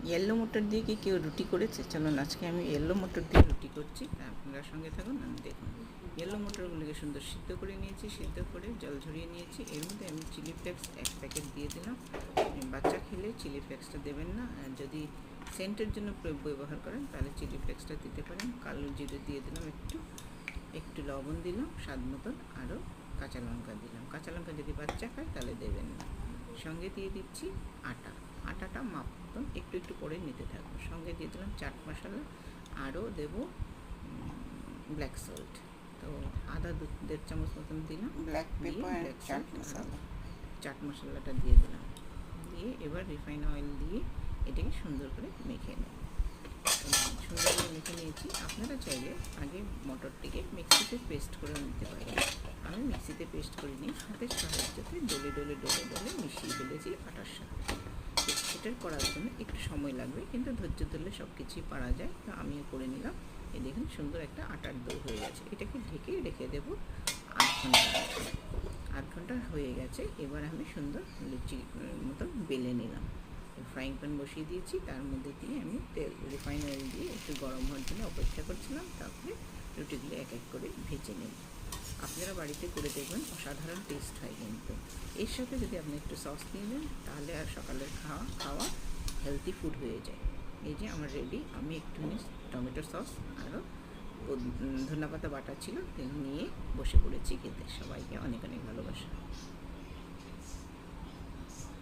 Yellow মটর দিয়ে কি কেউ রুটি করেছে? চলুন আজকে আমি ইয়েলো মটর দিয়ে রুটি করছি, আপনারা সঙ্গে থাকুন। আমি দেখুন, ইয়েলো মটরগুলিকে সুন্দর সিদ্ধ করে নিয়েছি, সিদ্ধ করে জল ঝরিয়ে নিয়েছি। এর মধ্যে আমি চিলি ফ্লেক্স 1 প্যাকেট দিয়ে দিলাম। বাচ্চা খেলে চিলি ফ্লেক্সটা দেবেন না, যদি সেন্টের জন্য ব্যবহার করেন তাহলে চিলি ফ্লেক্সটা দিতে পারেন। কালো জিরে দিয়ে দিলাম, একটু লবণ দিলাম স্বাদ মতন, আরও কাঁচা লঙ্কা দিলাম। কাঁচা লঙ্কা যদি বাচ্চা খায় তাহলে দেবেন না। সঙ্গে দিয়ে দিচ্ছি আটাটা মাপ মতন একটু একটু করে নিতে থাকবো। সঙ্গে দিয়ে দিলাম চাট মশলা, আরও দেবো ব্ল্যাক সল্ট। তো আদা 1.5 চামচ মতন দিলাম, black pepper, black chaat salt, মশলা। চাট মশলাটা দিয়ে দিলাম, দিয়ে এবার রিফাইন অয়েল দিয়ে এটাকে সুন্দর করে মেখে নেব। সুন্দর করে মেখে নিয়েছি। আপনারা চাইলে আগে মটরটিকে মিক্সিতে পেস্ট করে নিতে পারেন। আমি মিক্সিতে পেস্ট করে নিই, হাতের সাহায্যে ডলে ডলে ডলে ডলে মিশিয়ে ফেলেছি আটার সাথে। এটার করার জন্য একটু সময় লাগবে, কিন্তু ধৈর্য ধরলে সব কিছুই পারা যায়। তো আমিও করে নিলাম। এই দেখুন সুন্দর একটা আটার ডো হয়ে গেছে। এটাকে ঢেকে রেখে দেবো 8 ঘন্টা। 8 ঘন্টা হয়ে গেছে। এবার আমি সুন্দর লুচি মতন বেলে নিলাম। ফ্রাইং প্যান বসিয়ে দিয়েছি, তার মধ্যে দিয়ে আমি রিফাইন অয়েল দিয়ে একটু গরম হওয়ার জন্য অপেক্ষা করছিলাম। তারপরে রুটিগুলো এক এক করে ভেজে নেব। আপনারা বাড়িতে করে দেখবেন, অসাধারণ টেস্ট হয়। কিন্তু এর সাথে যদি আপনি একটু সস নিয়ে নেন তাহলে আর সকালের খাওয়া হেলদি ফুড হয়ে যায়। এই যে আমার রেডি। আমি একটুখানি টমেটো সস আরও ধনেপাতা বাটা ছিল, নিয়ে বসে পড়েছি খেতে। সবাইকে অনেক অনেক ভালোবাসা।